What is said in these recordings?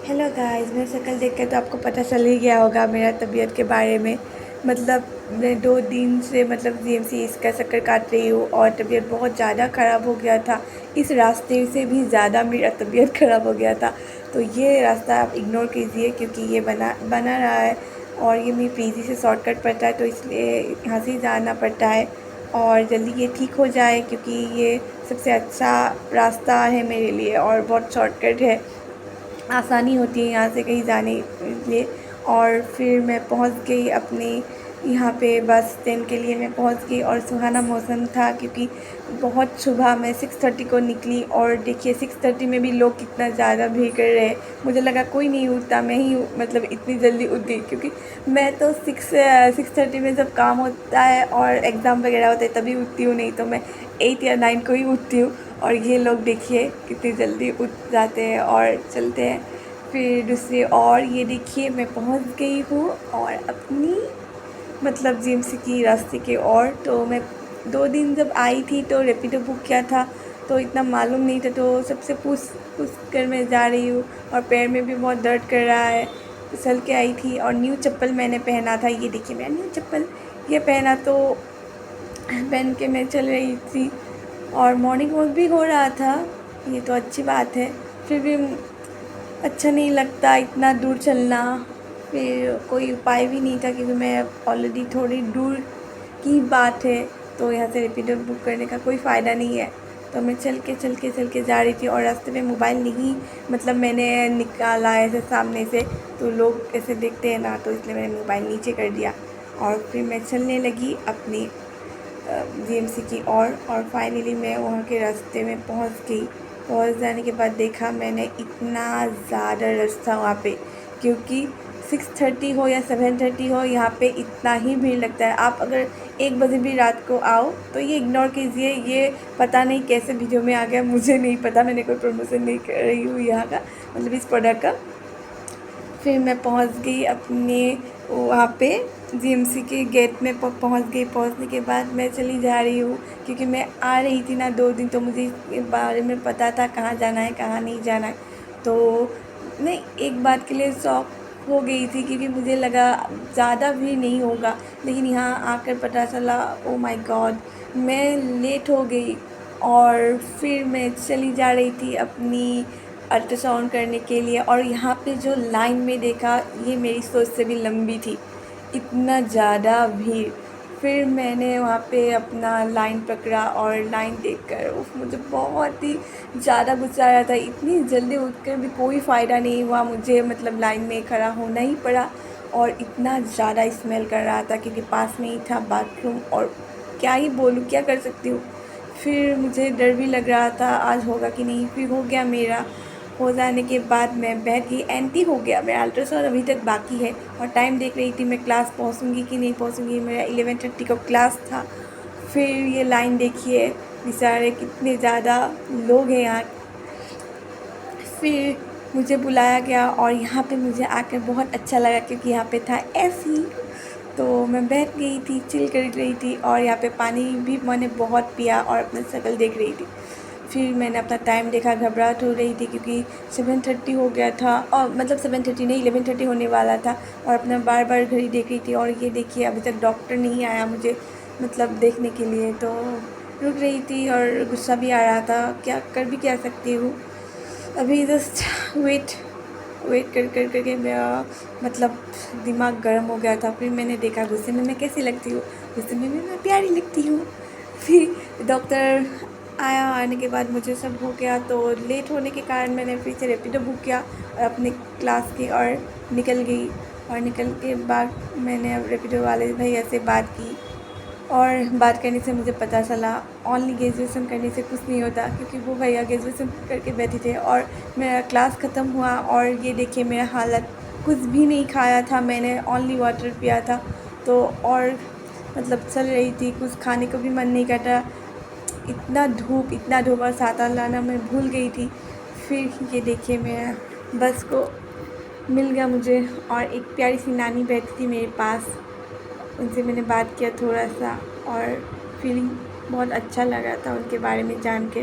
Hello guys, मेरी शक्ल देख के तो आपको पता चल ही गया होगा मेरा तबीयत के बारे में। मतलब मैं 2 दिन से जीएमसी इसका चक्कर काट रही हूँ और तबीयत बहुत ज़्यादा ख़राब हो गया था। इस रास्ते से भी ज़्यादा मेरा तबीयत ख़राब हो गया था। तो ये रास्ता आप इग्नोर कीजिए क्योंकि ये बना रहा है और ये मेरी पीजी से शॉर्टकट पड़ता है, तो इसलिए यहाँ से जाना पड़ता है और जल्दी ये ठीक हो जाए क्योंकि ये सबसे अच्छा रास्ता है मेरे लिए और बहुत शॉर्टकट है। आसानी होती है यहाँ से कहीं जाने के लिए। और फिर मैं पहुँच गई अपने यहाँ पे बस स्टैंड के लिए मैं पहुँच गई और सुहाना मौसम था क्योंकि बहुत सुबह मैं 6:30 को निकली और देखिए 6:30 में भी लोग कितना ज़्यादा भीड़ कर रहे हैं। मुझे लगा कोई नहीं उठता, मैं ही इतनी जल्दी उठ गई क्योंकि मैं तो 6:30 में जब काम होता है और एग्ज़ाम वगैरह होते हैं तभी उठती हूँ, नहीं तो मैं 8 या 9 को ही उठती हूँ। और ये लोग देखिए कितनी जल्दी उठ जाते हैं और चलते हैं। फिर दूसरी और ये देखिए मैं पहुंच गई हूँ और अपनी जीएमसी की रास्ते के। और तो मैं 2 दिन जब आई थी तो रैपिडो बुक किया था, तो इतना मालूम नहीं था, तो सबसे पूछ पूछ कर मैं जा रही हूँ और पैर में भी बहुत दर्द कर रहा है। फिसल के आई थी और न्यू चप्पल मैंने पहना था, ये देखिए मेरा न्यू चप्पल ये पहना, तो पहन के मैं चल रही थी और मॉर्निंग वॉक भी हो रहा था। ये तो अच्छी बात है, फिर भी अच्छा नहीं लगता इतना दूर चलना। फिर कोई उपाय भी नहीं था क्योंकि मैं ऑलरेडी थोड़ी दूर की बात है, तो यहाँ से रैपिडो बुक करने का कोई फ़ायदा नहीं है। तो मैं चल के जा रही थी और रास्ते में मोबाइल नहीं मैंने निकाला ऐसे सामने से, तो लोग ऐसे देखते हैं ना, तो इसलिए मैंने मोबाइल नीचे कर दिया और फिर मैं चलने लगी अपनी जीएमसी की और फाइनली मैं वहाँ के रास्ते में पहुँच गई। पहुँच जाने के बाद देखा मैंने इतना ज़्यादा रश था वहाँ पे, क्योंकि 6:30 हो या 7:30 हो यहाँ पे इतना ही भीड़ लगता है। आप अगर 1 बजे भी रात को आओ तो ये इग्नोर कीजिए, ये पता नहीं कैसे वीडियो में आ गया, मुझे नहीं पता, मैंने कोई प्रमोशन नहीं कर रही हूँ यहाँ का इस प्रोडक्ट का। फिर मैं पहुंच गई अपने वहाँ पे जीएमसी के गेट में पहुंच गई। पहुंचने के बाद मैं चली जा रही हूँ क्योंकि मैं आ रही थी ना 2 दिन, तो मुझे इसके बारे में पता था कहाँ जाना है कहाँ नहीं जाना है। तो मैं एक बात के लिए शॉक हो गई थी क्योंकि मुझे लगा ज़्यादा भी नहीं होगा, लेकिन यहाँ आकर पता चला ओ माय गॉड मैं लेट हो गई। और फिर मैं चली जा रही थी अपनी अल्ट्रासाउंड करने के लिए और यहाँ पे जो लाइन में देखा ये मेरी सोच से भी लंबी थी, इतना ज़्यादा भीड़। फिर मैंने वहाँ पे अपना लाइन पकड़ा और लाइन देखकर उफ मुझे बहुत ही ज़्यादा गुस्सा आया था। इतनी जल्दी उठकर भी कोई फ़ायदा नहीं हुआ, मुझे लाइन में खड़ा होना ही पड़ा और इतना ज़्यादा स्मेल कर रहा था क्योंकि पास में ही था बाथरूम। और क्या ही बोलूँ, क्या कर सकती हूँ। फिर मुझे डर भी लग रहा था आज होगा कि नहीं, फिर हो गया मेरा। हो जाने के बाद मैं बैठ गई, एंटी हो गया, मेरा अल्ट्रासाउंड अभी तक बाकी है और टाइम देख रही थी मैं क्लास पहुंचूंगी कि नहीं पहुंचूंगी। मेरा 11:30 को क्लास था। फिर ये लाइन देखिए, बेचारे कितने ज़्यादा लोग हैं यहाँ। फिर मुझे बुलाया गया और यहाँ पे मुझे आकर बहुत अच्छा लगा क्योंकि यहाँ पे था एसी, तो मैं बैठ गई थी, चिल कर रही थी और यहाँ पे पानी भी मैंने बहुत पिया और अपना शक्ल देख रही थी। फिर मैंने अपना टाइम देखा, घबराहट हो रही थी क्योंकि 7:30 हो गया था और 7:30 नहीं 11:30 होने वाला था और अपना बार बार घड़ी देख रही थी। और ये देखिए अभी तक डॉक्टर नहीं आया मुझे देखने के लिए, तो रुक रही थी और गुस्सा भी आ रहा था, क्या कर भी क्या सकती हूँ। अभी जस्ट वेट वेट कर कर करके मेरा दिमाग गर्म हो गया था। फिर मैंने देखा गुस्से में मैं कैसी लगती हूँ, गुस्से में मैं प्यारी लगती हूँ। फिर डॉक्टर आया, आने के बाद मुझे सब हो गया, तो लेट होने के कारण मैंने फिर से रैपिडो बुक किया और अपने क्लास की और निकल गई। और निकल के बाद मैंने रैपिडो वाले भैया से बात की और बात करने से मुझे पता चला ओनली ग्रेजुएशन करने से कुछ नहीं होता, क्योंकि वो भैया ग्रेजुएशन करके बैठे थे और मेरा क्लास ख़त्म हुआ और ये देखिए मेरा हालत, कुछ भी नहीं खाया था मैंने, ओनली वाटर पिया था। तो और चल रही थी, कुछ खाने को भी मन नहीं करता, इतना धूप और छाता लाना मैं भूल गई थी। फिर ये देखिए मेरा बस को मिल गया मुझे और एक प्यारी सी नानी बैठी थी मेरे पास, उनसे मैंने बात किया थोड़ा सा और फीलिंग बहुत अच्छा लगा था उनके बारे में जान के।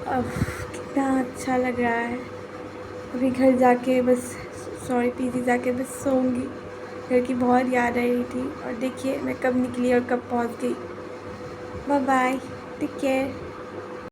अब कितना अच्छा लग रहा है। अभी घर जाके बस सॉरी पीजी जाके बस सोऊंगी। घर की बहुत याद आ रही थी और देखिए मैं कब निकली और कब पहुंच गई। Bye bye, take care.